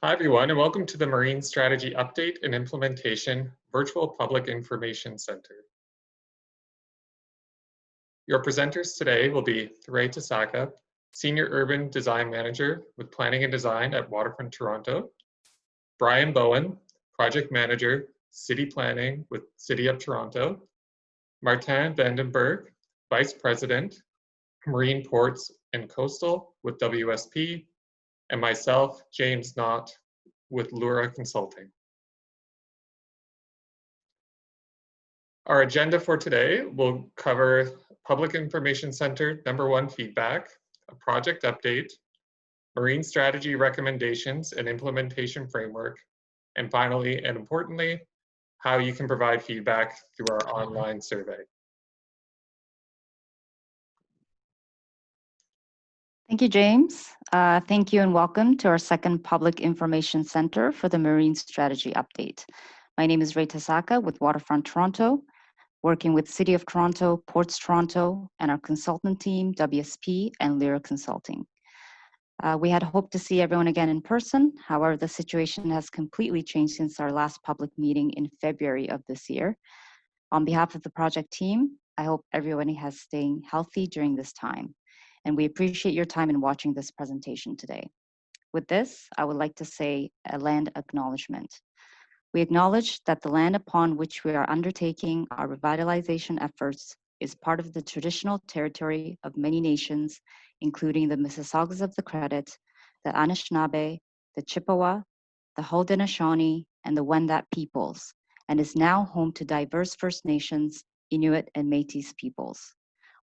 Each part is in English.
Hi, everyone, and welcome to the Marine Strategy Update and Implementation Virtual Public Information Center. Your presenters today will be Ray Tasaka, Senior Urban Design Manager with Planning and Design at Waterfront Toronto, Brian Bowen, Project Manager, City Planning with City of Toronto, Martin Vandenberg, Vice President, Marine Ports and Coastal with WSP, and myself, James Knott, with Lura Consulting. Our agenda for today will cover Public Information Center #1 feedback, a project update, marine strategy recommendations and implementation framework, and finally, and importantly, how you can provide feedback through our online survey. Thank you, James. Thank you and welcome to our second Public Information Center for the Marine Strategy Update. My name is Ray Tasaka with Waterfront Toronto, working with City of Toronto, Ports Toronto, and our consultant team, WSP and Lyra Consulting. We had hoped to see everyone again in person. However, the situation has completely changed since our last public meeting in February of this year. On behalf of the project team, I hope everyone has staying healthy during this time. And we appreciate your time in watching this presentation today. With this, I would like to say a land acknowledgement. We acknowledge that the land upon which we are undertaking our revitalization efforts is part of the traditional territory of many nations, including the Mississaugas of the Credit, the Anishinaabe, the Chippewa, the Haudenosaunee, and the Wendat peoples, and is now home to diverse First Nations, Inuit, and Métis peoples.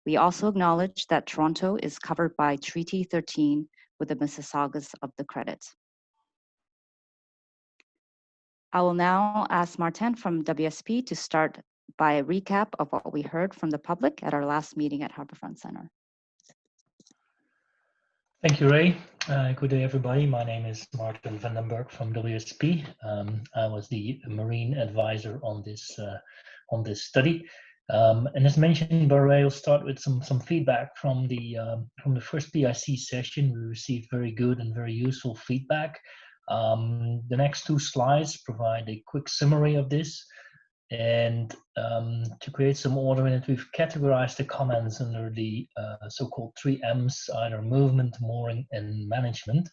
We also acknowledge that Toronto is covered by Treaty 13 with the Mississaugas of the Credit. I will now ask Martin from WSP to start by a recap of what we heard from the public at our last meeting at Harbourfront Centre. Thank you, Ray. Good day, everybody. My name is Martin Vandenberg from WSP. I was the marine advisor on this study. And as mentioned by Ray, I'll start with some feedback from the first PIC session. We received very good and very useful feedback. The next two slides provide a quick summary of this. And to create some order in it, we've categorized the comments under the so-called 3 M's, either movement, mooring, and management.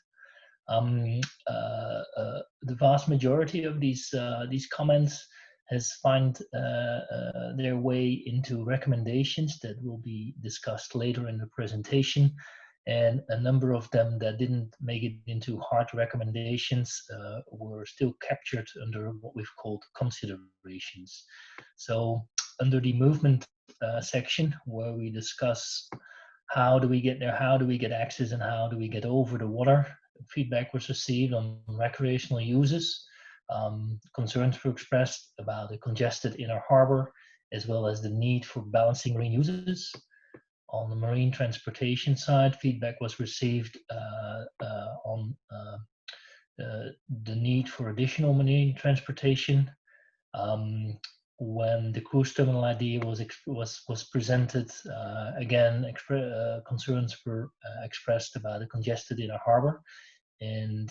The vast majority of these comments has found their way into recommendations that will be discussed later in the presentation, and a number of them that didn't make it into hard recommendations were still captured under what we've called considerations. So under the movement section, where we discuss how do we get there, how do we get access, and how do we get over the water, feedback was received on recreational uses. Concerns were expressed about the congested inner harbor, as well as the need for balancing marine uses. On the marine transportation side, feedback was received on the need for additional marine transportation. When the cruise terminal idea was presented, again, concerns were expressed about the congested inner harbor, and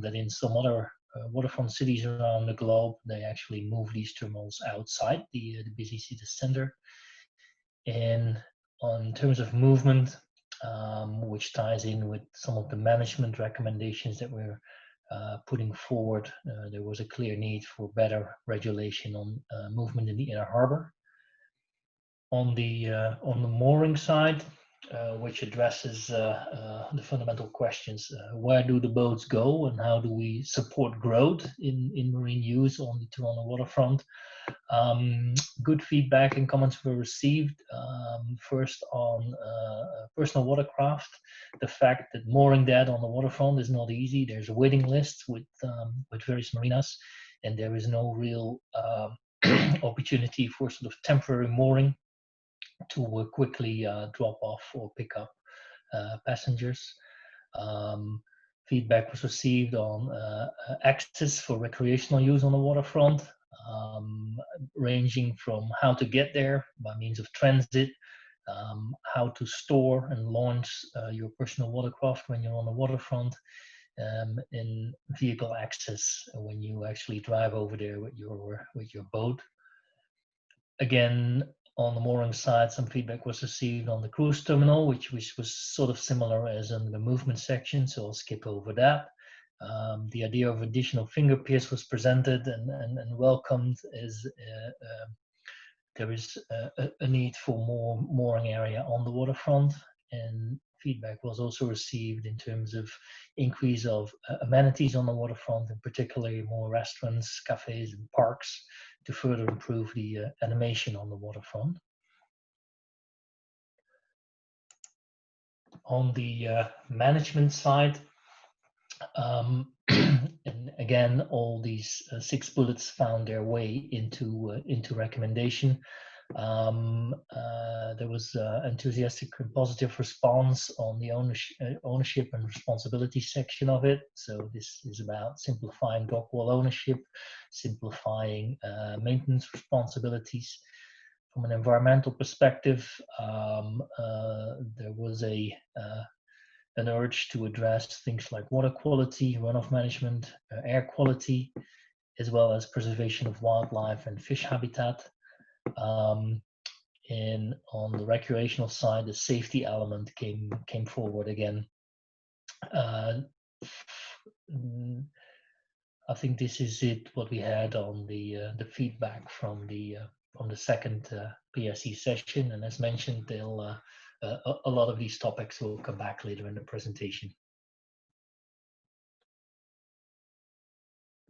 that in some other waterfront cities around the globe, they actually move these terminals outside the busy city center. And in terms of movement, which ties in with some of the management recommendations that we're putting forward, there was a clear need for better regulation on movement in the inner harbor. On the mooring side, which addresses the fundamental questions: where do the boats go, and how do we support growth in marine use on the Toronto waterfront? Good feedback and comments were received. First on personal watercraft, the fact that mooring that on the waterfront is not easy. There's a waiting list with various marinas, and there is no real opportunity for sort of temporary mooring to quickly drop off or pick up passengers. Feedback was received on access for recreational use on the waterfront, ranging from how to get there by means of transit, how to store and launch your personal watercraft when you're on the waterfront, in vehicle access when you actually drive over there with your boat. Again, on the mooring side, some feedback was received on the cruise terminal, which was sort of similar as in the movement section, so I'll skip over that. The idea of additional finger piers was presented and welcomed as there is a need for more mooring area on the waterfront, and feedback was also received in terms of increase of amenities on the waterfront, and particularly more restaurants, cafes, and parks to further improve the animation on the waterfront. On the management side, and again, all these 6 bullets found their way into recommendation. There was enthusiastic and positive response on the ownership and responsibility section of it. So this is about simplifying dock wall ownership, simplifying maintenance responsibilities. From an environmental perspective, there was an urge to address things like water quality, runoff management, air quality, as well as preservation of wildlife and fish habitat. And on the recreational side, the safety element came forward again. I think this is it, what we had on the feedback from the second PRC session. And as mentioned, they'll a lot of these topics will come back later in the presentation.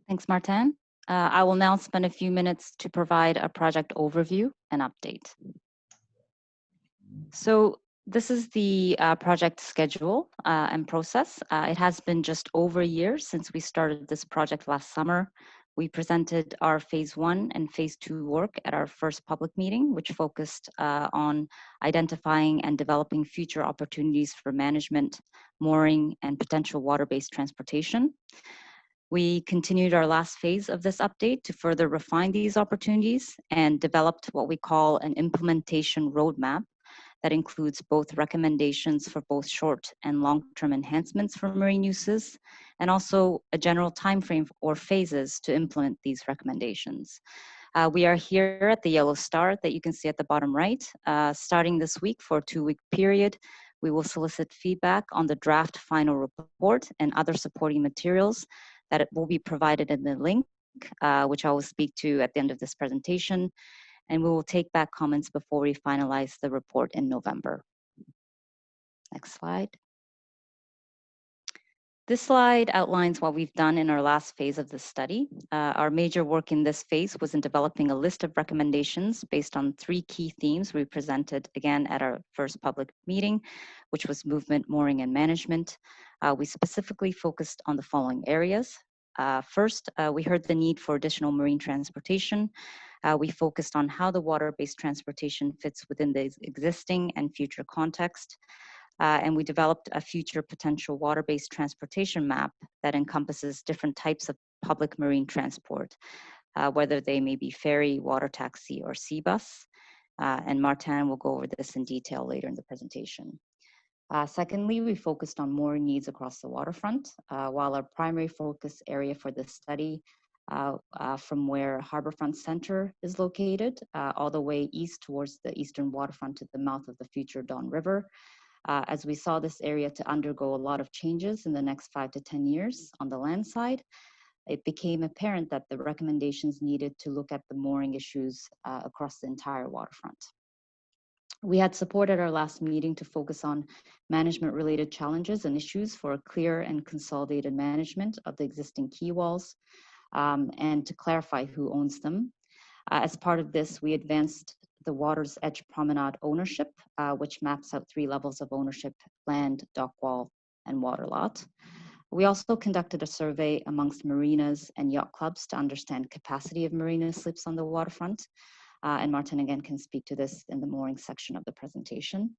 Thanks, Martin. I will now spend a few minutes to provide a project overview and update. So this is the project schedule and process. It has been just over a year since we started this project last summer. We presented our phase 1 and phase 2 work at our first public meeting, which focused on identifying and developing future opportunities for management, mooring, and potential water-based transportation. We continued our last phase of this update to further refine these opportunities and developed what we call an implementation roadmap that includes both recommendations for both short and long-term enhancements for marine uses, and also a general timeframe or phases to implement these recommendations. We are here at the yellow star that you can see at the bottom right. Starting this week for a 2-week period, we will solicit feedback on the draft final report and other supporting materials that it will be provided in the link, which I will speak to at the end of this presentation. And we will take back comments before we finalize the report in November. Next slide. This slide outlines what we've done in our last phase of the study. Our major work in this phase was in developing a list of recommendations based on 3 key themes we presented again at our first public meeting, which was movement, mooring, and management. We specifically focused on the following areas. First, we heard the need for additional marine transportation. We focused on how the water-based transportation fits within the existing and future context. And we developed a future potential water-based transportation map that encompasses different types of public marine transport, whether they may be ferry, water taxi, or sea bus. And Martin will go over this in detail later in the presentation. Secondly, we focused on mooring needs across the waterfront, while our primary focus area for this study from where Harborfront Center is located, all the way east towards the eastern waterfront to the mouth of the future Don River. As we saw this area to undergo a lot of changes in the next 5 to 10 years on the land side, it became apparent that the recommendations needed to look at the mooring issues across the entire waterfront. We had supported our last meeting to focus on management-related challenges and issues for a clear and consolidated management of the existing quay walls, and to clarify who owns them. As part of this, we advanced the Water's Edge Promenade ownership, which maps out 3 levels of ownership: land, dock wall, and water lot. We also conducted a survey amongst marinas and yacht clubs to understand capacity of marina slips on the waterfront. And Martin again can speak to this in the mooring section of the presentation.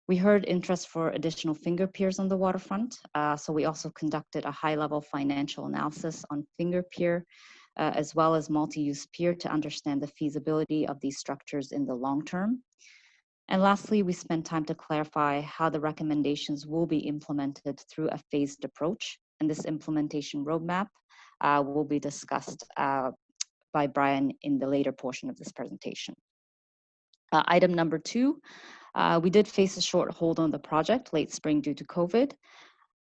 We heard interest for additional finger piers on the waterfront. So we also conducted a high-level financial analysis on finger pier, as well as multi-use pier to understand the feasibility of these structures in the long term. And lastly, we spent time to clarify how the recommendations will be implemented through a phased approach and this implementation roadmap will be discussed by Brian in the later portion of this presentation. Item number 2, we did face a short hold on the project late spring due to COVID,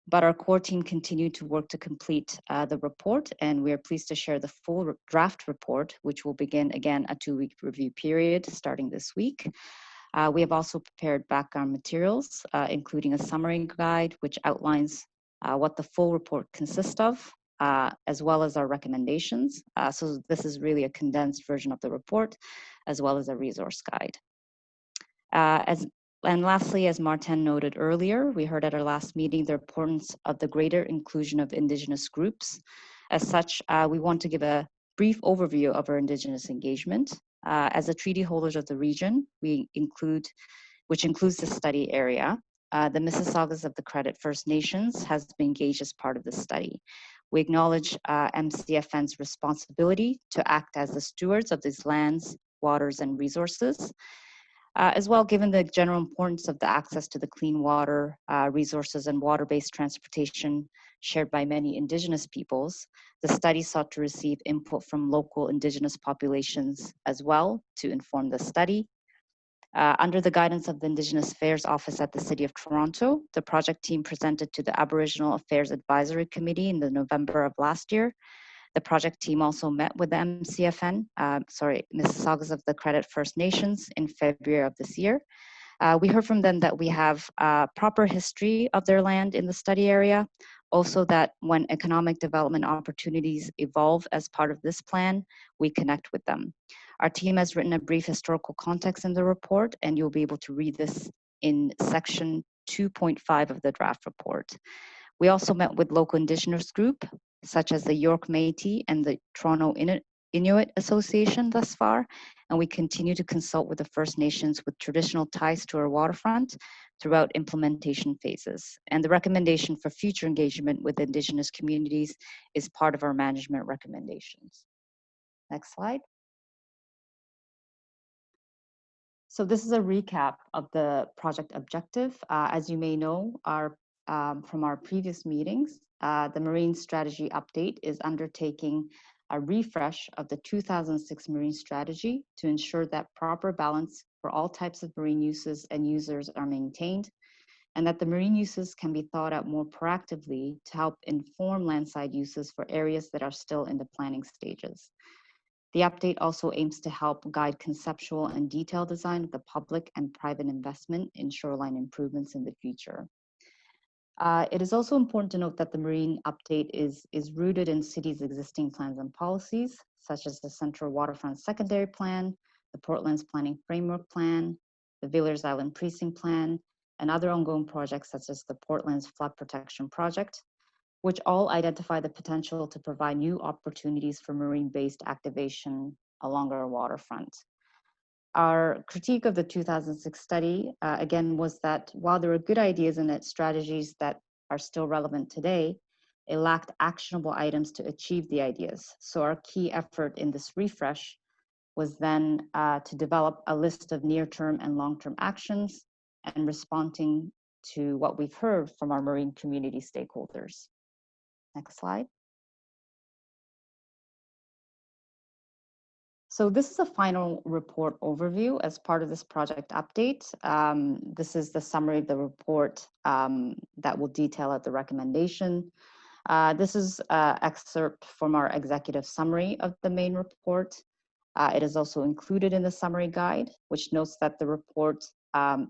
but our core team continued to work to complete the report, and we are pleased to share the full draft report, which will begin again a 2-week review period starting this week. We have also prepared background materials, including a summary guide, which outlines what the full report consists of, as well as our recommendations. So this is really a condensed version of the report, as well as a resource guide. And lastly, as Martin noted earlier, we heard at our last meeting the importance of the greater inclusion of Indigenous groups. As such, we want to give a brief overview of our Indigenous engagement. As the treaty holders of the region, which includes the study area, the Mississaugas of the Credit First Nations has been engaged as part of the study. We acknowledge MCFN's responsibility to act as the stewards of these lands, waters, and resources. As well, given the general importance of the access to the clean water, resources, and water-based transportation shared by many Indigenous peoples, the study sought to receive input from local Indigenous populations as well to inform the study. Under the guidance of the Indigenous Affairs Office at the City of Toronto, the project team presented to the Aboriginal Affairs Advisory Committee in November of last year. The project team also met with the MCFN, Mississaugas of the Credit First Nations in February of this year. We heard from them that we have a proper history of their land in the study area. Also that when economic development opportunities evolve as part of this plan, we connect with them. Our team has written a brief historical context in the report, and you'll be able to read this in section 2.5 of the draft report. We also met with local Indigenous group, such as the York Métis and the Toronto Inuit Association thus far, and we continue to consult with the First Nations with traditional ties to our waterfront throughout implementation phases. And the recommendation for future engagement with Indigenous communities is part of our management recommendations. Next slide. So this is a recap of the project objective. As you may know, from our previous meetings, the Marine Strategy Update is undertaking a refresh of the 2006 Marine Strategy to ensure that proper balance for all types of marine uses and users are maintained, and that the marine uses can be thought out more proactively to help inform landside uses for areas that are still in the planning stages. The update also aims to help guide conceptual and detailed design of the public and private investment in shoreline improvements in the future. It is also important to note that the Marine Update is rooted in cities' existing plans and policies, such as the Central Waterfront Secondary Plan, the Portland's Planning Framework Plan, the Villers Island Precinct Plan, and other ongoing projects such as the Portland's Flood Protection Project, which all identify the potential to provide new opportunities for marine-based activation along our waterfront. Our critique of the 2006 study, again, was that while there were good ideas in it, strategies that are still relevant today, it lacked actionable items to achieve the ideas. So our key effort in this refresh was then to develop a list of near-term and long-term actions and responding to what we've heard from our marine community stakeholders. Next slide. So this is a final report overview as part of this project update. This is the summary of the report that will detail out the recommendation. This is an excerpt from our executive summary of the main report. It is also included in the summary guide, which notes that the report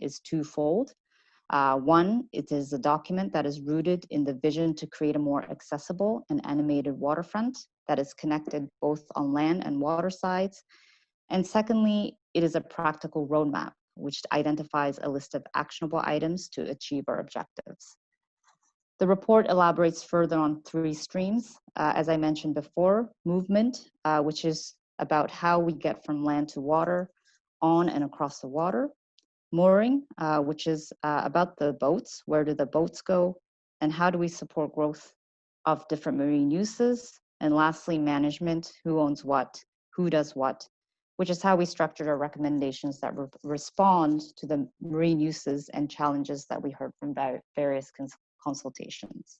is twofold. One, it is a document that is rooted in the vision to create a more accessible and animated waterfront that is connected both on land and water sides. And secondly, it is a practical roadmap, which identifies a list of actionable items to achieve our objectives. The report elaborates further on 3 streams. As I mentioned before, movement, which is about how we get from land to water, on and across the water. Mooring, which is about the boats, where do the boats go, and how do we support growth of different marine uses? And lastly, management, who owns what, who does what, which is how we structured our recommendations that respond to the marine uses and challenges that we heard from various consultations.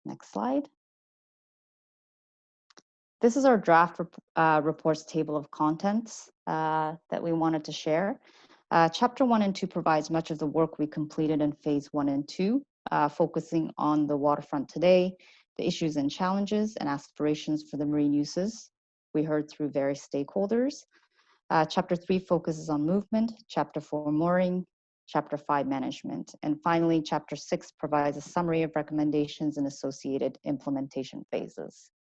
Next slide. This is our draft reports table of contents that we wanted to share. Chapter 1 and 2 provides much of the work we completed in phase 1 and 2, focusing on the waterfront today, the issues and challenges and aspirations for the marine uses we heard through various stakeholders. Chapter 3 focuses on movement, Chapter 4 mooring, Chapter 5 management, and finally Chapter 6 provides a summary of recommendations and associated implementation phases.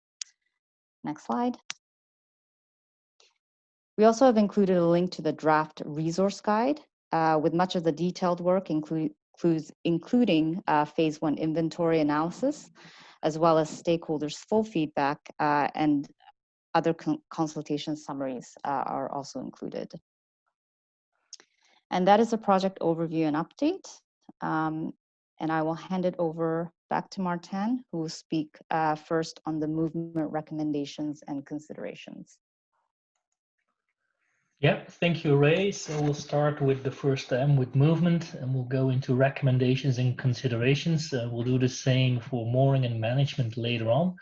Next slide. We also have included a link to the draft resource guide with much of the detailed work including phase 1 inventory analysis, as well as stakeholders' full feedback and other consultation summaries are also included. And that is a project overview and update. And I will hand it over back to Martin, who will speak first on the movement recommendations and considerations. Yeah, thank you, Ray. So we'll start with the first M with movement, and we'll go into recommendations and considerations. We'll do the same for mooring and management later on.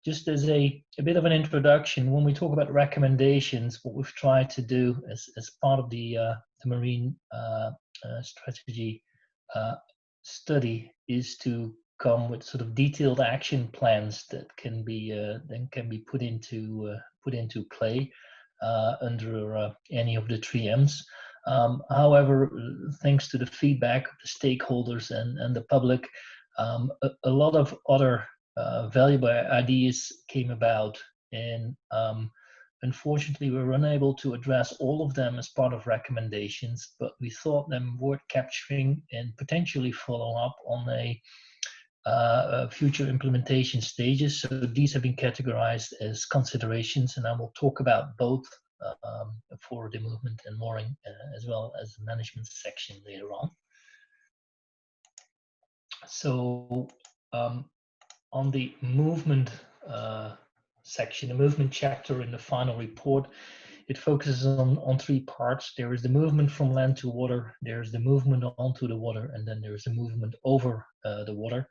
Just as a bit of an introduction, when we talk about recommendations, what we've tried to do as part of the marine strategy study is to come with sort of detailed action plans that can be put into play under any of the 3 M's. However, thanks to the feedback of the stakeholders and the public, a lot of other valuable ideas came about, and unfortunately we were unable to address all of them as part of recommendations, but we thought them worth capturing and potentially follow up on a future implementation stages. So these have been categorized as considerations, and I will talk about both for the movement and mooring as well as the management section later on. So on the movement section, the movement chapter in the final report, it focuses on 3 parts. There is the movement from land to water, there's the movement onto the water, and then there's the movement over the water.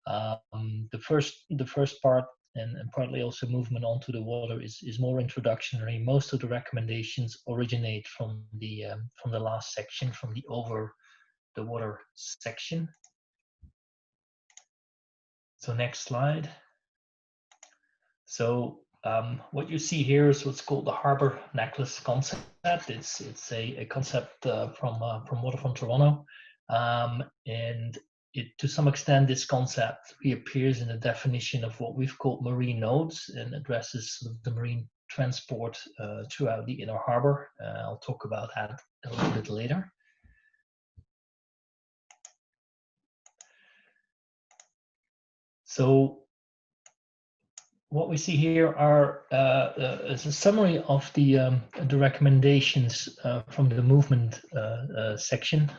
The first part, and partly also movement onto the water, is more introductory. Most of the recommendations originate from the last section, from the over the water section. So next slide. So what you see here is what's called the harbor necklace concept. It's a concept from Waterfront Toronto, and to some extent this concept reappears in the definition of what we've called marine nodes and addresses sort of the marine transport throughout the inner harbor. I'll talk about that a little bit later. So what we see here is a summary of the recommendations from the movement section.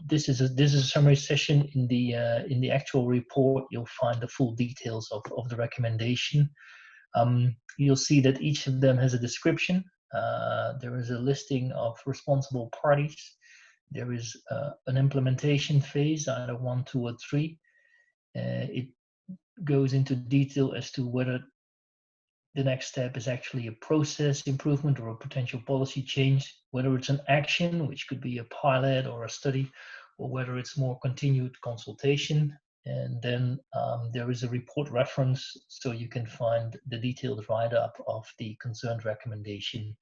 This is a summary session. In the actual report, you'll find the full details of the recommendation. You'll see that each of them has a description. There is a listing of responsible parties. There is an implementation phase, either 1, 2, or 3. It goes into detail as to whether the next step is actually a process improvement or a potential policy change, whether it's an action, which could be a pilot or a study, or whether it's more continued consultation. And then there is a report reference, so you can find the detailed write-up of the concerned recommendation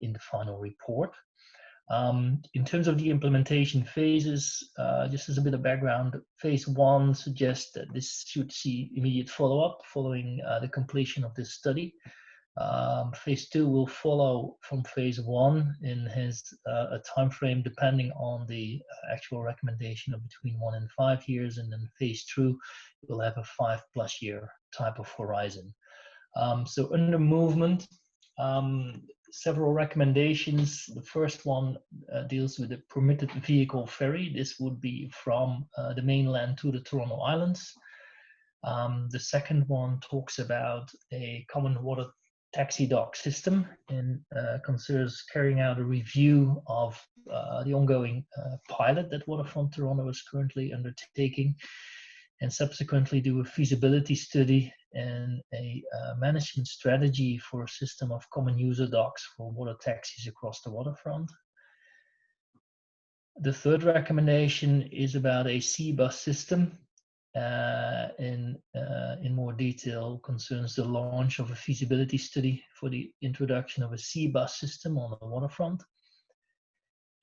in the final report. In terms of the implementation phases, just as a bit of background, phase 1 suggests that this should see immediate follow-up following the completion of this study. Phase 2 will follow from phase 1 and has a time frame depending on the actual recommendation of between 1 and 5 years, and then phase 2 will have a 5+ year type of horizon. So under movement, several recommendations. The first one deals with a permitted vehicle ferry. This would be from the mainland to the Toronto Islands. The second one talks about a common water taxi dock system and considers carrying out a review of the ongoing pilot that Waterfront Toronto is currently undertaking. and subsequently do a feasibility study and a management strategy for a system of common user docks for water taxis across the waterfront. The third recommendation is about a C-bus system. In more detail concerns the launch of a feasibility study for the introduction of a C-bus system on the waterfront.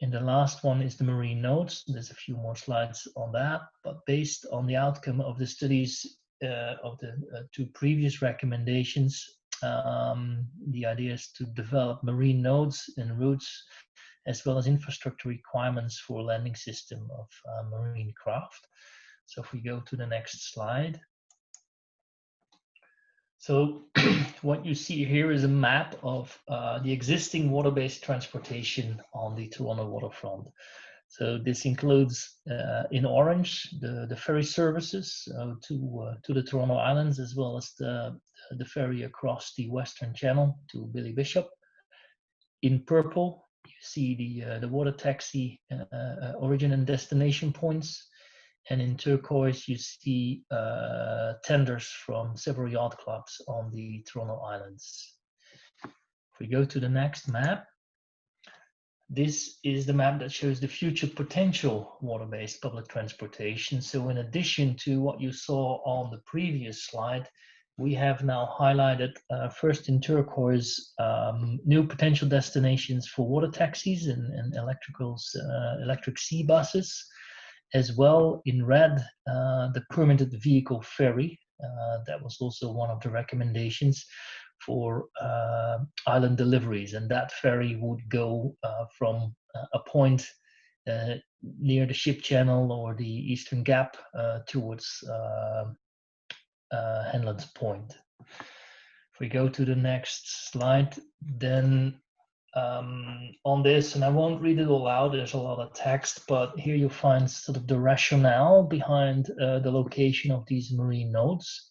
And the last one is the marine nodes. There's a few more slides on that, but based on the outcome of the studies of the two previous recommendations, the idea is to develop marine nodes and routes, as well as infrastructure requirements for landing system of marine craft. So if we go to the next slide. So what you see here is a map of the existing water-based transportation on the Toronto waterfront. So this includes in orange the ferry services to the Toronto Islands, as well as the ferry across the Western Channel to Billy Bishop. In purple, you see the water taxi origin and destination points. And in turquoise, you see tenders from several yacht clubs on the Toronto Islands. If we go to the next map, this is the map that shows the future potential water-based public transportation. So in addition to what you saw on the previous slide, we have now highlighted first in turquoise new potential destinations for water taxis and electric sea buses. As well, in red, the permitted vehicle ferry. That was also one of the recommendations for island deliveries. And that ferry would go from a point near the ship channel or the Eastern Gap towards Henlands Point. If we go to the next slide, then on this, and I won't read it all out, there's a lot of text, but here you find sort of the rationale behind the location of these marine nodes.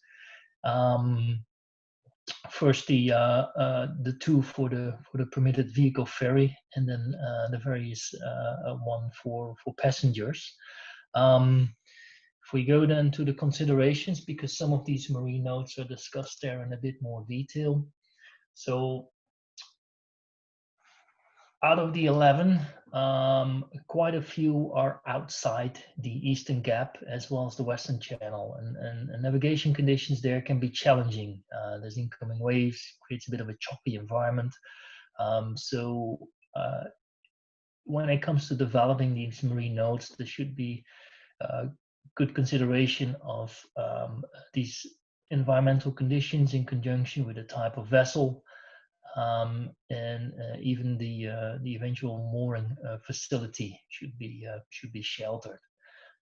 First, the two for the permitted vehicle ferry, and then the various one for passengers. If we go then to the considerations, because some of these marine nodes are discussed there in a bit more detail. So out of the 11, quite a few are outside the Eastern Gap as well as the Western Channel, and navigation conditions there can be challenging. There's incoming waves, creates a bit of a choppy environment. So when it comes to developing these marine nodes, there should be good consideration of these environmental conditions in conjunction with the type of vessel. And even the eventual mooring facility should be sheltered.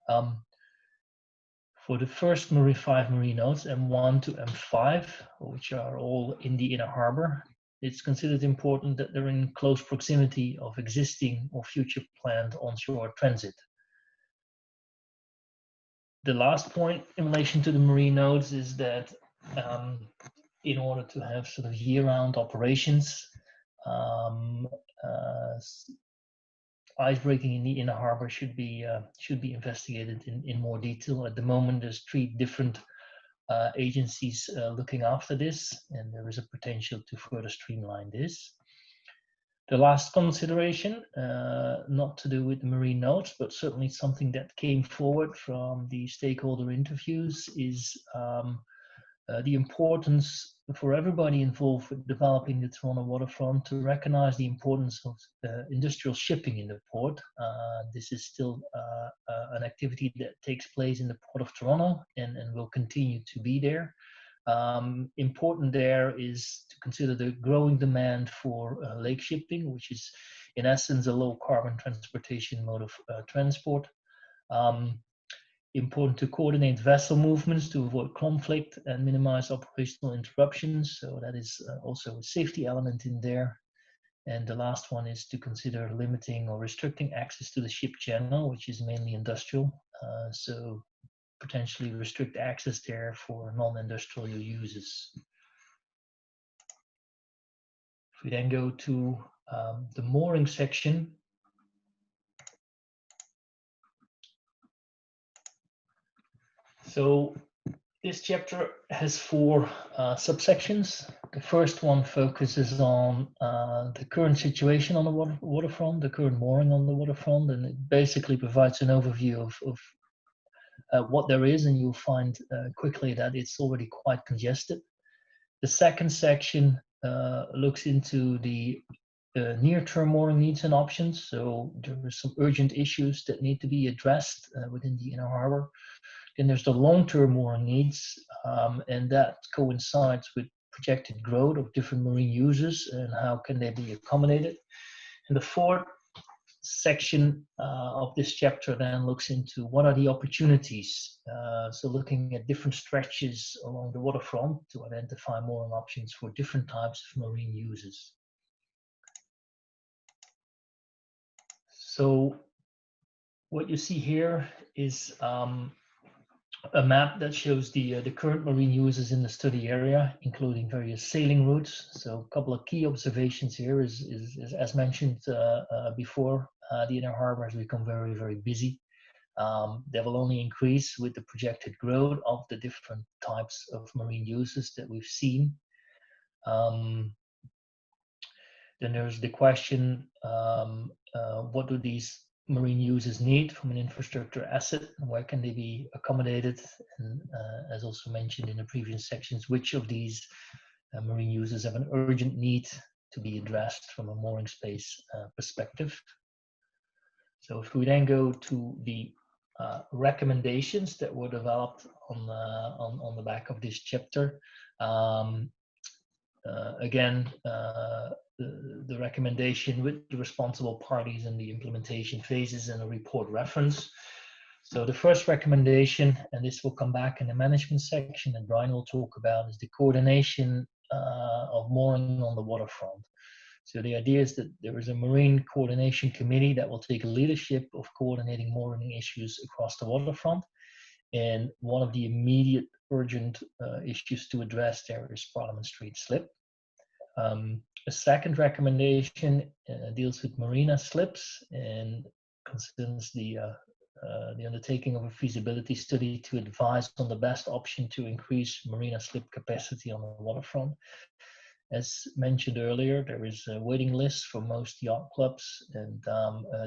For the first 5 marine nodes, M1 to M5, which are all in the inner harbor, it's considered important that they're in close proximity of existing or future planned onshore transit. The last point in relation to the marine nodes is that in order to have sort of year-round operations, icebreaking in the inner harbor should be investigated in more detail. At the moment, there's 3 different agencies looking after this, and there is a potential to further streamline this. The last consideration, not to do with the marine nodes, but certainly something that came forward from the stakeholder interviews, is the importance for everybody involved with developing the Toronto waterfront to recognize the importance of industrial shipping in the port. This is still an activity that takes place in the Port of Toronto and will continue to be there. Important there is to consider the growing demand for lake shipping, which is in essence a low carbon transportation mode of transport. Important to coordinate vessel movements to avoid conflict and minimize operational interruptions. So that is also a safety element in there. And the last one is to consider limiting or restricting access to the ship channel, which is mainly industrial. So potentially restrict access there for non-industrial uses. If we then go to the mooring section, So this chapter has 4 subsections. The first one focuses on the current situation on the waterfront, the current mooring on the waterfront, and it basically provides an overview of what there is, and you'll find quickly that it's already quite congested. The second section looks into the near-term mooring needs and options. So there are some urgent issues that need to be addressed within the inner harbor. Then there's the long-term mooring needs, and that coincides with projected growth of different marine users and how can they be accommodated. And the fourth section of this chapter then looks into what are the opportunities. So looking at different stretches along the waterfront to identify mooring options for different types of marine users. So what you see here is a map that shows the current marine users in the study area, including various sailing routes. So a couple of key observations here is as mentioned before, the inner harbor has become very, very busy. They will only increase with the projected growth of the different types of marine users that we've seen. Then there's the question, what do these marine users need from an infrastructure asset, and where can they be accommodated? And as also mentioned in the previous sections, which of these marine users have an urgent need to be addressed from a mooring space perspective? So if we then go to the recommendations that were developed on the back of this chapter, again, the recommendation with the responsible parties and the implementation phases and a report reference. So the first recommendation, and this will come back in the management section and Brian will talk about, is the coordination of mooring on the waterfront. So the idea is that there is a marine coordination committee that will take leadership of coordinating mooring issues across the waterfront. And one of the immediate urgent issues to address there is Parliament Street slip. A second recommendation deals with marina slips and concerns the undertaking of a feasibility study to advise on the best option to increase marina slip capacity on the waterfront. As mentioned earlier, there is a waiting list for most yacht clubs, and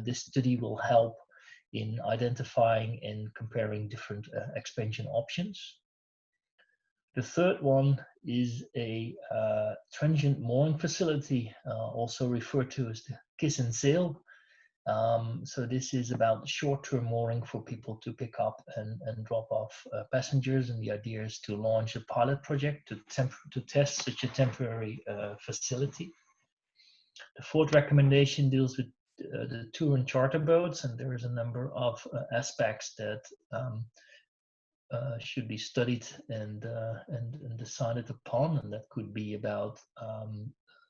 this study will help in identifying and comparing different expansion options. The third one is a transient mooring facility, also referred to as the kiss and sail. So this is about short-term mooring for people to pick up and drop off passengers, and the idea is to launch a pilot project to test such a temporary facility. The fourth recommendation deals with the tour and charter boats, and there is a number of aspects that should be studied and decided upon, and that could be about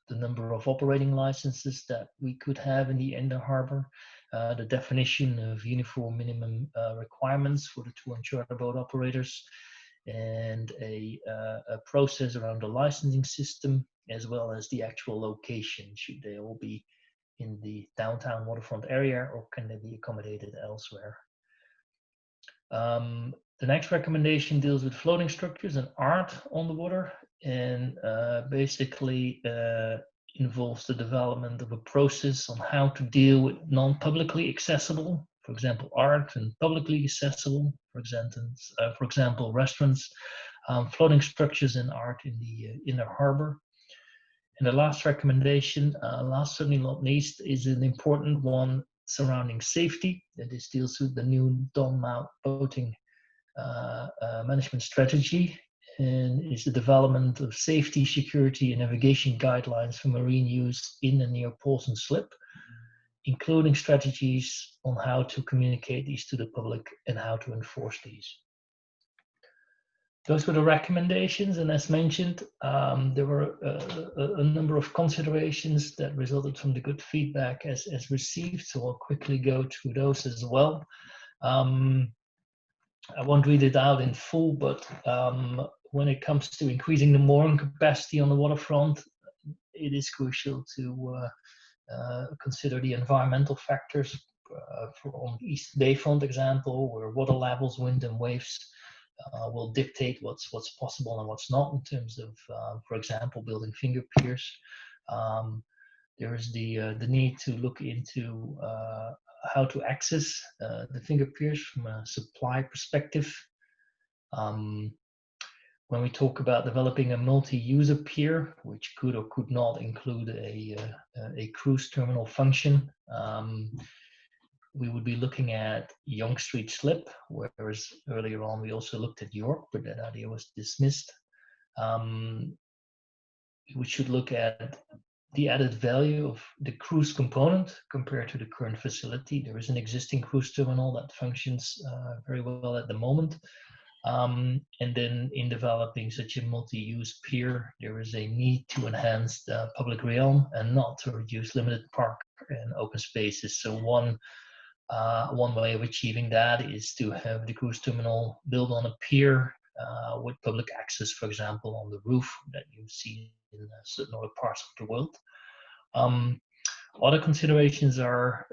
the number of operating licenses that we could have in the inner harbor, the definition of uniform minimum requirements for the tour and charter boat operators, and a process around the licensing system, as well as the actual location. Should they all be in the downtown waterfront area, or can they be accommodated elsewhere? The next recommendation deals with floating structures and art on the water, and basically involves the development of a process on how to deal with non-publicly accessible, for example, art, and publicly accessible, for example, restaurants, floating structures and art in the inner harbor. And the last recommendation, last certainly not least, is an important one surrounding safety. That is deals with the new Don Mount boating management strategy, and is the development of safety, security, and navigation guidelines for marine use in and near pulse and slip, including strategies on how to communicate these to the public and how to enforce these. Those were the recommendations, and as mentioned, there were a number of considerations that resulted from the good feedback as received, so I'll quickly go through those as well. I won't read it out in full, but when it comes to increasing the mooring capacity on the waterfront, it is crucial to consider the environmental factors. On the East Bayfront example, where water levels, wind and waves will dictate what's possible and what's not in terms of, for example, building finger piers. There is the need to look into how to access the finger piers from a supply perspective. When we talk about developing a multi-user pier, which could or could not include a cruise terminal function, we would be looking at Yonge Street Slip, whereas earlier on we also looked at York, but that idea was dismissed. We should look at the added value of the cruise component compared to the current facility. There is an existing cruise terminal that functions very well at the moment. And then in developing such a multi-use pier, there is a need to enhance the public realm and not to reduce limited park and open spaces. So one way of achieving that is to have the cruise terminal built on a pier with public access, for example, on the roof that you see in certain other parts of the world. Other considerations are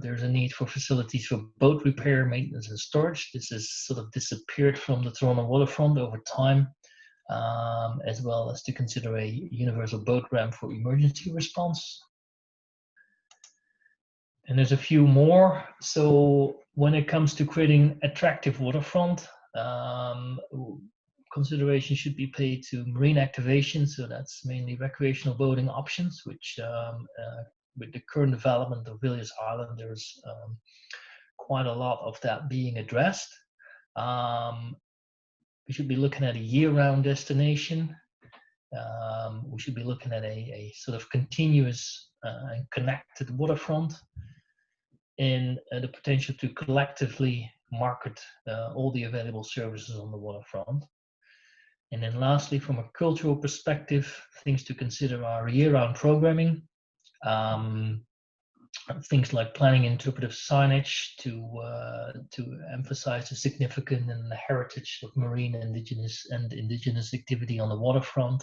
there's a need for facilities for boat repair, maintenance, and storage. This has sort of disappeared from the Toronto waterfront over time, as well as to consider a universal boat ramp for emergency response. And there's a few more. So when it comes to creating attractive waterfront, consideration should be paid to marine activation. So that's mainly recreational boating options, which with the current development of Villiers Island, there's quite a lot of that being addressed. We should be looking at a year-round destination. We should be looking at a sort of continuous and connected waterfront, and the potential to collectively market all the available services on the waterfront. And then lastly, from a cultural perspective, things to consider are year-round programming, things like planning interpretive signage to emphasize the significance and the heritage of marine indigenous activity on the waterfront.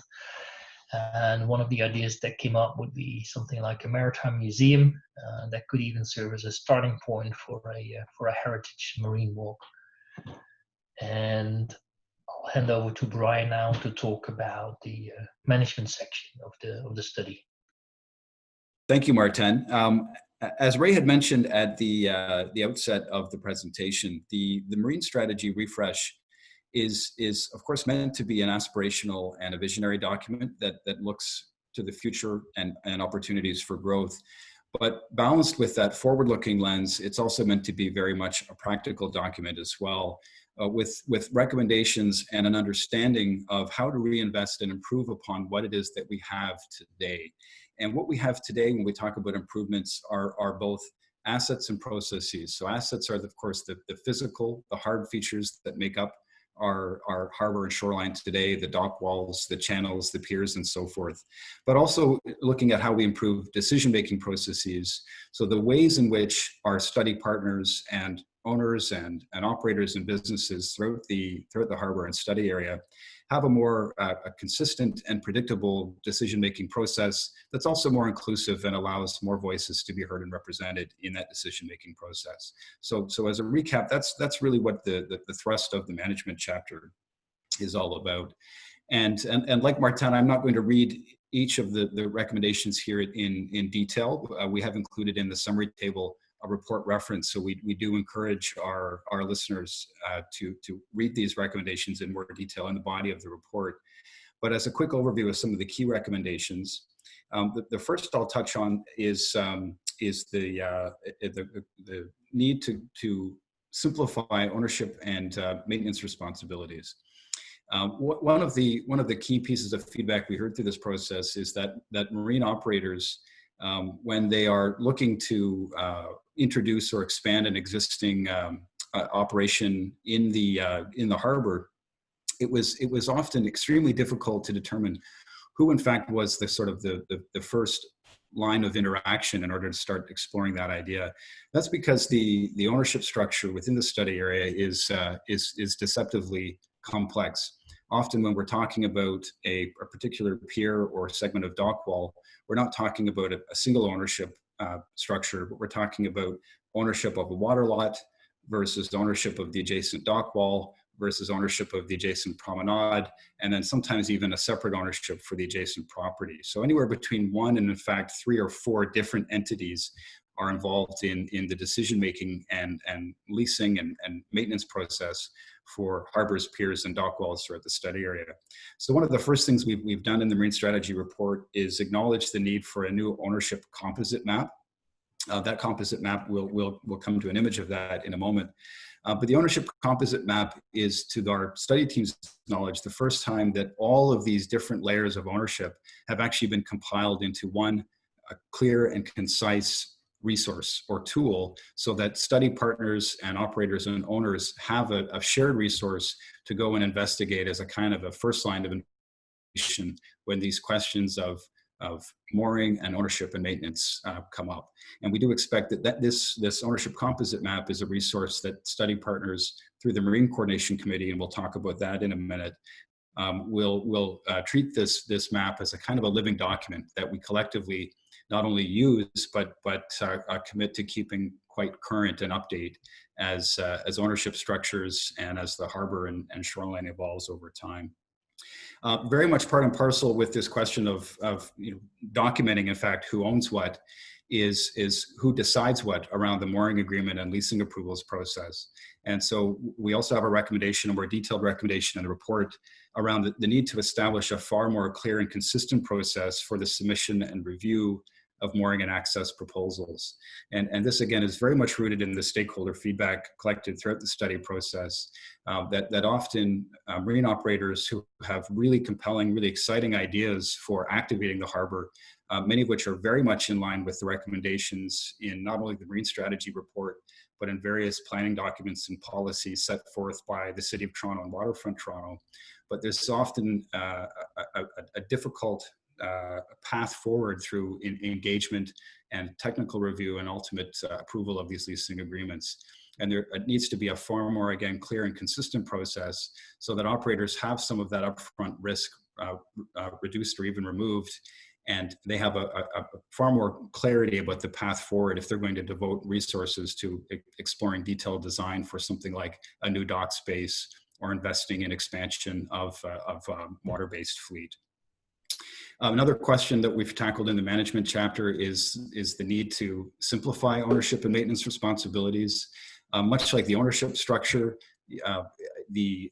And one of the ideas that came up would be something like a maritime museum that could even serve as a starting point for a heritage marine walk. And I'll hand over to Brian now to talk about the management section of the study. Thank you, Martin. As Ray had mentioned at the outset of the presentation, the Marine Strategy Refresh is of course meant to be an aspirational and a visionary document that looks to the future and opportunities for growth. But balanced with that forward-looking lens, it's also meant to be very much a practical document as well, with recommendations and an understanding of how to reinvest and improve upon what it is that we have today. And what we have today when we talk about improvements are both assets and processes. So assets are, of course, the physical, the hard features that make up our harbor and shoreline today, the dock walls, the channels, the piers, and so forth. But also looking at how we improve decision-making processes. So the ways in which our study partners and owners and operators and businesses throughout the harbor and study area have a more consistent and predictable decision-making process that's also more inclusive and allows more voices to be heard and represented in that decision-making process. So as a recap, that's really what the thrust of the management chapter is all about. And like Martin, I'm not going to read each of the recommendations here in detail. We have included in the summary table a report reference. So we do encourage our listeners to read these recommendations in more detail in the body of the report. But as a quick overview of some of the key recommendations, the first I'll touch on is the need to simplify ownership and maintenance responsibilities. One of the key pieces of feedback we heard through this process is that marine operators, when they are looking to introduce or expand an existing operation in the harbor, it was often extremely difficult to determine who in fact was the sort of the first line of interaction in order to start exploring that idea. That's because the ownership structure within the study area is deceptively complex. Often when we're talking about a particular pier or segment of dock wall, we're not talking about a single ownership structure, but we're talking about ownership of a water lot versus ownership of the adjacent dock wall versus ownership of the adjacent promenade, and then sometimes even a separate ownership for the adjacent property. So anywhere between 1 and in fact 3 or 4 different entities are involved in the decision-making and leasing and maintenance process for harbors, piers, and dock walls throughout the study area. So one of the first things we've done in the Marine Strategy Report is acknowledge the need for a new ownership composite map. That composite map, we'll come to an image of that in a moment. But the ownership composite map is, to our study team's knowledge, the first time that all of these different layers of ownership have actually been compiled into one clear and concise resource or tool, so that study partners and operators and owners have a shared resource to go and investigate as a kind of a first line of investigation when these questions of mooring and ownership and maintenance come up. And we do expect that this ownership composite map is a resource that study partners through the Marine Coordination Committee, and we'll talk about that in a minute, will treat this map as a kind of a living document that we collectively not only use, but commit to keeping quite current and update as ownership structures and as the harbor and shoreline evolves over time. Very much part and parcel with this question of documenting, in fact, who owns what is who decides what around the mooring agreement and leasing approvals process. And so we also have a recommendation, a more detailed recommendation in the report around the need to establish a far more clear and consistent process for the submission and review of mooring and access proposals. And this, again, is very much rooted in the stakeholder feedback collected throughout the study process, that often marine operators who have really compelling, really exciting ideas for activating the harbor, many of which are very much in line with the recommendations in not only the Marine Strategy Report, but in various planning documents and policies set forth by the City of Toronto and Waterfront Toronto. But there's often a difficult path forward through engagement and technical review and ultimate approval of these leasing agreements. And there needs to be a far more, again, clear and consistent process so that operators have some of that upfront risk reduced or even removed, and they have a far more clarity about the path forward if they're going to devote resources to exploring detailed design for something like a new dock space or investing in expansion of water-based fleet. Another question that we've tackled in the management chapter is the need to simplify ownership and maintenance responsibilities. Much like the ownership structure, the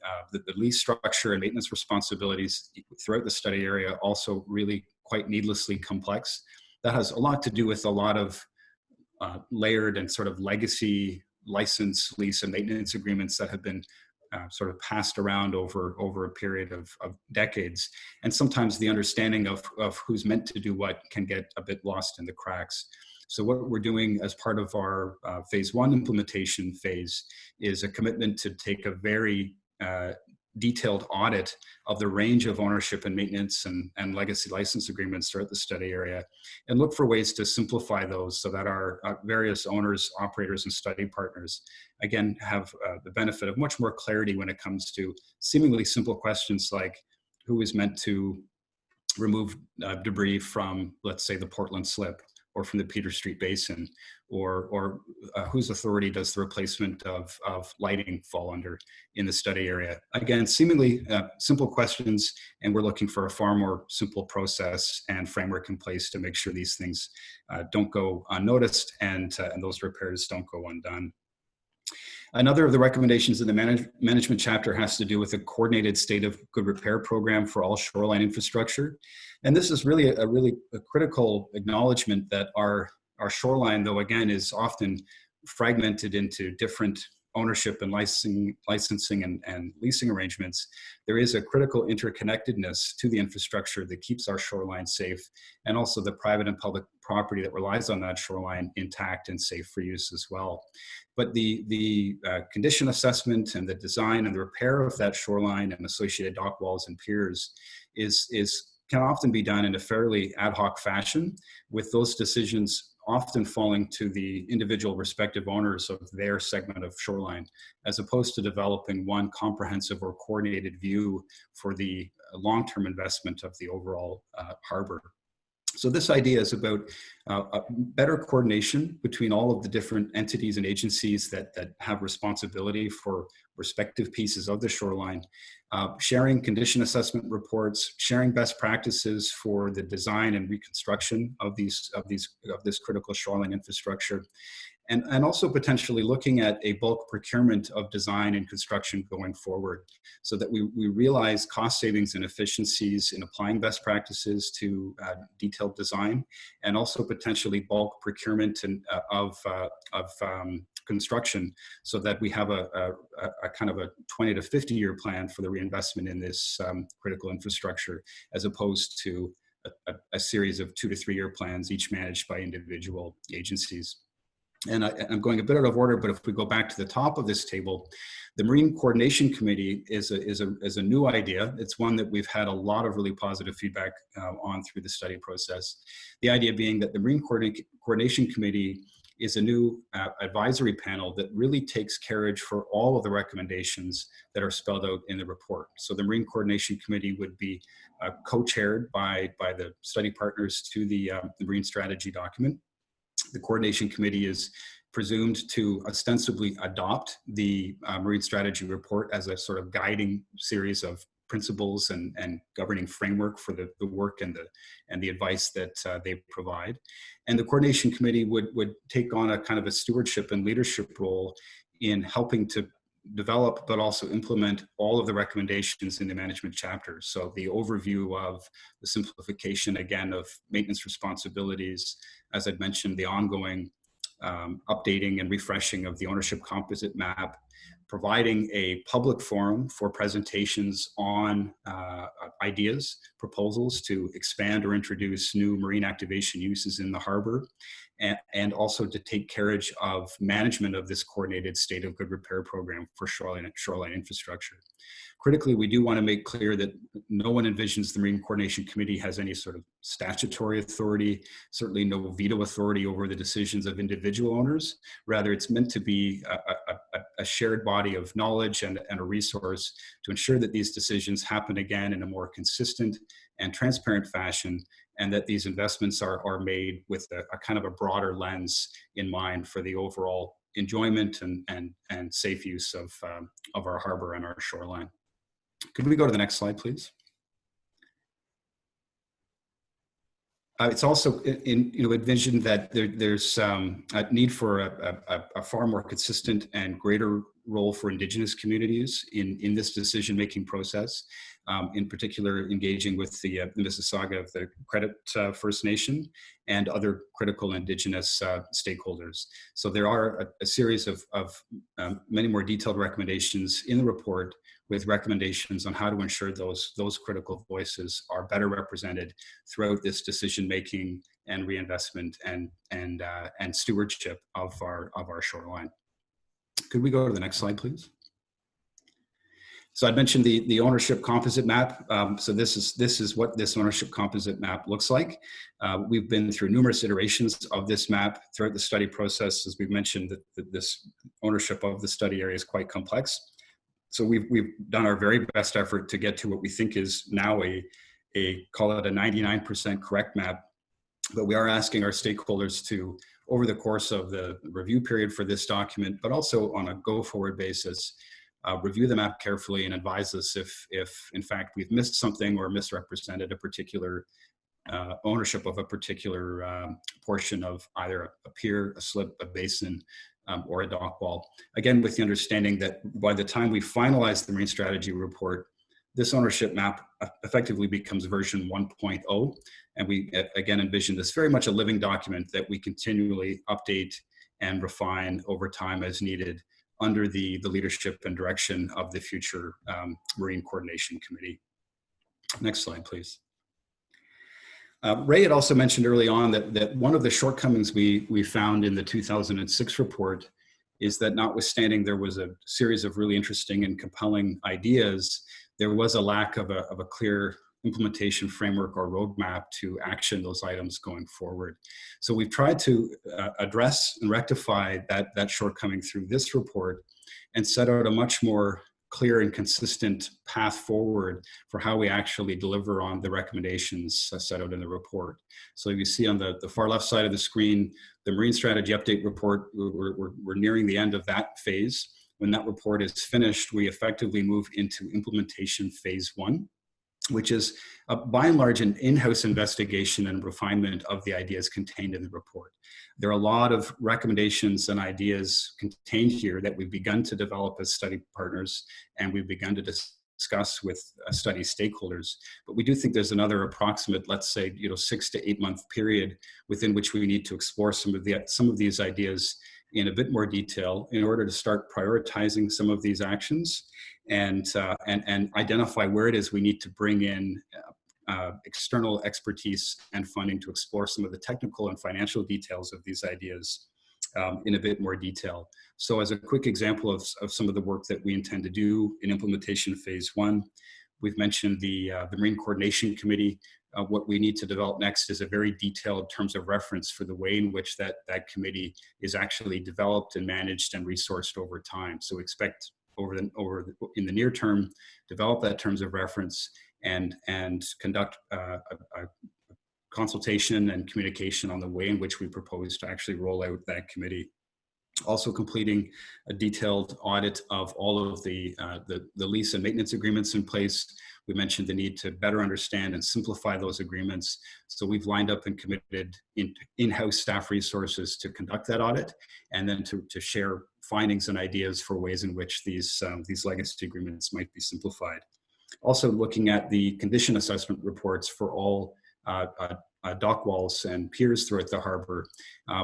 lease structure and maintenance responsibilities throughout the study area also really quite needlessly complex. That has a lot to do with a lot of layered and sort of legacy license, lease, and maintenance agreements that have been sort of passed around over a period of decades. And sometimes the understanding of who's meant to do what can get a bit lost in the cracks. So what we're doing as part of our phase 1 implementation phase is a commitment to take a very detailed audit of the range of ownership and maintenance and legacy license agreements throughout the study area, and look for ways to simplify those so that our various owners, operators, and study partners, again, have the benefit of much more clarity when it comes to seemingly simple questions like who is meant to remove debris from, let's say, the Portland Slip, or from the Peter Street Basin, or whose authority does the replacement of lighting fall under in the study area. Again, seemingly simple questions, and we're looking for a far more simple process and framework in place to make sure these things don't go unnoticed and those repairs don't go undone. Another of the recommendations in the management chapter has to do with a coordinated state of good repair program for all shoreline infrastructure. And this is really a critical acknowledgement that our shoreline, though, again, is often fragmented into different ownership and licensing and leasing arrangements. There is a critical interconnectedness to the infrastructure that keeps our shoreline safe, and also the private and public property that relies on that shoreline intact and safe for use as well. But the condition assessment and the design and the repair of that shoreline and associated dock walls and piers can often be done in a fairly ad hoc fashion, with those decisions often falling to the individual respective owners of their segment of shoreline, as opposed to developing one comprehensive or coordinated view for the long-term investment of the overall harbor. So this idea is about a better coordination between all of the different entities and agencies that have responsibility for respective pieces of the shoreline, sharing condition assessment reports, sharing best practices for the design and reconstruction of this critical shoreline infrastructure, and also potentially looking at a bulk procurement of design and construction going forward, so that we realize cost savings and efficiencies in applying best practices to detailed design, and also potentially bulk procurement of construction, so that we have a kind of a 20 to 50 year plan for the reinvestment in this critical infrastructure, as opposed to a series of 2 to 3 year plans, each managed by individual agencies. And I'm going a bit out of order, but if we go back to the top of this table, the Marine Coordination Committee is a new idea. It's one that we've had a lot of really positive feedback on through the study process. The idea being that the Marine Coordination Committee is a new advisory panel that really takes carriage for all of the recommendations that are spelled out in the report. So the Marine Coordination Committee would be co-chaired by the study partners to the Marine Strategy document. The Coordination Committee is presumed to ostensibly adopt the Marine Strategy report as a sort of guiding series of principles and governing framework for the work and the advice that they provide. And the Coordination Committee would take on a kind of a stewardship and leadership role in helping to develop but also implement all of the recommendations in the management chapter. So the overview of the simplification, again, of maintenance responsibilities, as I'd mentioned, the ongoing updating and refreshing of the ownership composite map, providing a public forum for presentations on ideas, proposals to expand or introduce new marine activation uses in the harbor, and also to take carriage of management of this coordinated state of good repair program for shoreline infrastructure. Critically, we do want to make clear that no one envisions the Marine Coordination Committee has any sort of statutory authority, certainly no veto authority over the decisions of individual owners. Rather, it's meant to be a shared body of knowledge and a resource to ensure that these decisions happen again in a more consistent and transparent fashion, and that these investments are made with a kind of a broader lens in mind for the overall enjoyment and safe use of our harbor and our shoreline. Could we go to the next slide, please? It's also envisioned that there's a need for a far more consistent and greater role for Indigenous communities in this decision-making process, in particular engaging with the Mississauga of the Credit First Nation and other critical Indigenous stakeholders. So there are a series of many more detailed recommendations in the report, with recommendations on how to ensure those critical voices are better represented throughout this decision-making and reinvestment and stewardship of our shoreline. Could we go to the next slide, please? So I mentioned the ownership composite map. So this is what this ownership composite map looks like. We've been through numerous iterations of this map throughout the study process. As we've mentioned, that this ownership of the study area is quite complex. So we've done our very best effort to get to what we think is now call it a 99% correct map. But we are asking our stakeholders to, over the course of the review period for this document, but also on a go-forward basis, review the map carefully and advise us if in fact we've missed something or misrepresented a particular ownership of a particular portion of either a pier, a slip, a basin, or a dock wall. Again, with the understanding that by the time we finalize the Marine Strategy report, this ownership map effectively becomes version 1.0. And we, again, envision this very much a living document that we continually update and refine over time as needed under the leadership and direction of the future Marine Coordination Committee. Next slide, please. Ray had also mentioned early on that one of the shortcomings we found in the 2006 report is that, notwithstanding there was a series of really interesting and compelling ideas, there was a lack of a clear implementation framework or roadmap to action those items going forward. So we've tried to address and rectify that shortcoming through this report and set out a much more clear and consistent path forward for how we actually deliver on the recommendations set out in the report. So you see on the far left side of the screen, the Marine Strategy Update report, we're nearing the end of that phase. When that report is finished, we effectively move into implementation phase 1, which is by and large an in-house investigation and refinement of the ideas contained in the report. There are a lot of recommendations and ideas contained here that we've begun to develop as study partners, and we've begun to discuss with study stakeholders. But we do think there's another approximate, let's say, 6 to 8 month period within which we need to explore some of these ideas in a bit more detail in order to start prioritizing some of these actions and identify where it is we need to bring in external expertise and funding to explore some of the technical and financial details of these ideas in a bit more detail. So as a quick example of some of the work that we intend to do in implementation phase 1, we've mentioned the Marine Coordination Committee. What we need to develop next is a very detailed terms of reference for the way in which that committee is actually developed and managed and resourced over time. So expect in the near term, develop that terms of reference and conduct a consultation and communication on the way in which we propose to actually roll out that committee. Also completing a detailed audit of all of the lease and maintenance agreements in place. We mentioned the need to better understand and simplify those agreements. So we've lined up and committed in-house staff resources to conduct that audit and then to share findings and ideas for ways in which these legacy agreements might be simplified. Also looking at the condition assessment reports for all dock walls and piers throughout the harbor.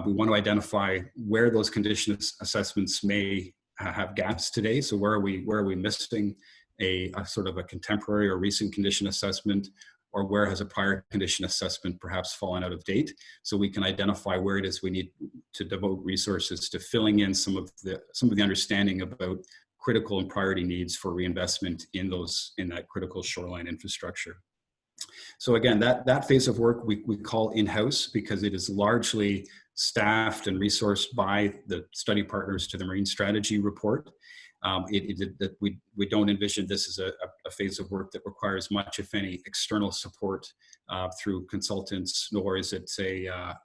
We want to identify where those condition assessments may have gaps today. So where are we missing a sort of a contemporary or recent condition assessment, or where has a prior condition assessment perhaps fallen out of date? So we can identify where it is we need to devote resources to filling in some of the understanding about critical and priority needs for reinvestment in that critical shoreline infrastructure. So again, that phase of work we call in-house because it is largely staffed and resourced by the study partners to the Marine Strategy report. We don't envision this as a phase of work that requires much, if any, external support through consultants, nor is it a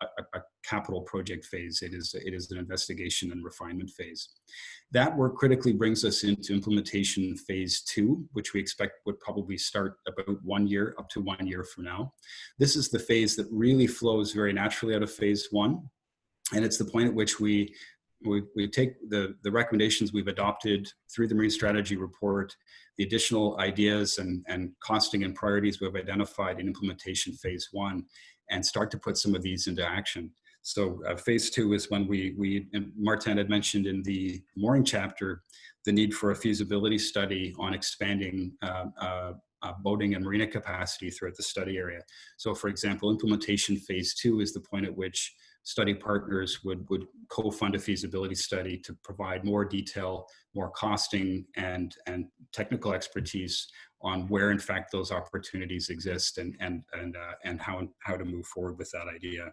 capital project phase. It is an investigation and refinement phase. That work critically brings us into implementation phase 2, which we expect would probably start about 1 year, up to 1 year from now. This is the phase that really flows very naturally out of phase 1. And it's the point at which we take the recommendations we've adopted through the Marine Strategy report, the additional ideas and costing and priorities we've identified in implementation phase 1, and start to put some of these into action. So phase 2 is when and Martin had mentioned in the mooring chapter, the need for a feasibility study on expanding boating and marina capacity throughout the study area. So for example, implementation phase 2 is the point at which study partners would co-fund a feasibility study to provide more detail, more costing and technical expertise on where in fact those opportunities exist and how to move forward with that idea.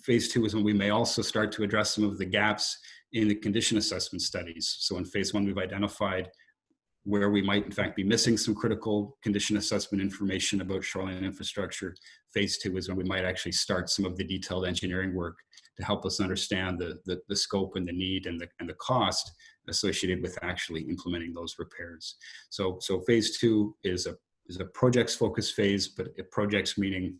Phase 2 is when we may also start to address some of the gaps in the condition assessment studies. So in phase 1, we've identified where we might in fact be missing some critical condition assessment information about shoreline infrastructure. Phase 2 is when we might actually start some of the detailed engineering work to help us understand the scope and the need and the cost associated with actually implementing those repairs. So phase 2 is a projects focused phase, but projects meaning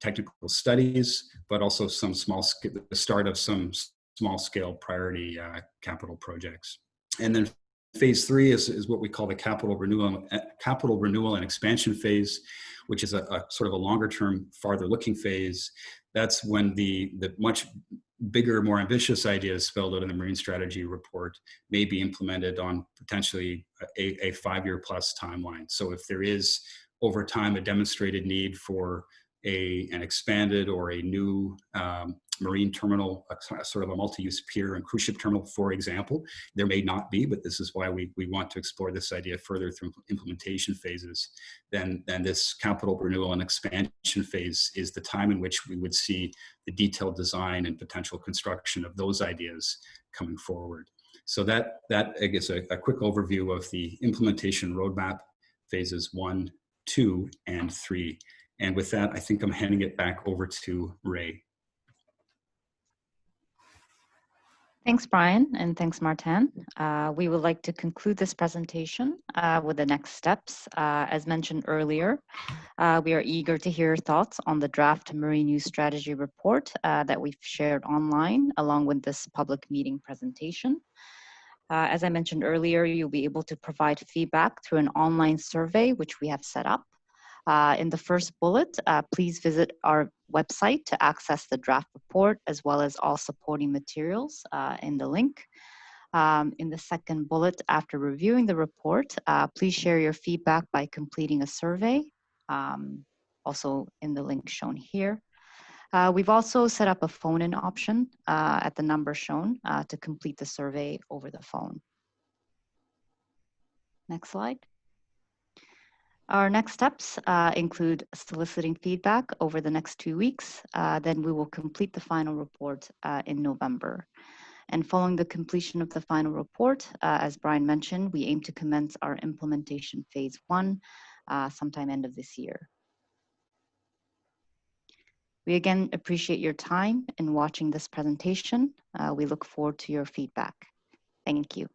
technical studies, but also the start of some small scale priority capital projects. And then phase 3 is what we call the capital renewal and expansion phase, which is a sort of a longer term, farther looking phase. That's when the much bigger, more ambitious ideas spelled out in the Marine Strategy report may be implemented on potentially a 5-year plus timeline. So if there is over time a demonstrated need for an expanded or a new marine terminal, sort of a multi-use pier and cruise ship terminal, for example. There may not be, but this is why we want to explore this idea further through implementation phases. Then this capital renewal and expansion phase is the time in which we would see the detailed design and potential construction of those ideas coming forward. So that I guess a quick overview of the implementation roadmap, phases 1, 2, and 3. And with that, I think I'm handing it back over to Ray. Thanks, Brian, and thanks, Martin. We would like to conclude this presentation with the next steps. As mentioned earlier, we are eager to hear your thoughts on the draft Marine Use Strategy report that we've shared online, along with this public meeting presentation. As I mentioned earlier, you'll be able to provide feedback through an online survey, which we have set up. In the first bullet, please visit our website to access the draft report, as well as all supporting materials in the link. In the second bullet, after reviewing the report, please share your feedback by completing a survey, also in the link shown here. We've also set up a phone-in option at the number shown to complete the survey over the phone. Next slide. Our next steps include soliciting feedback over the next 2 weeks. Then we will complete the final report in November. And following the completion of the final report, as Brian mentioned, we aim to commence our implementation phase 1 sometime end of this year. We again appreciate your time in watching this presentation. We look forward to your feedback. Thank you.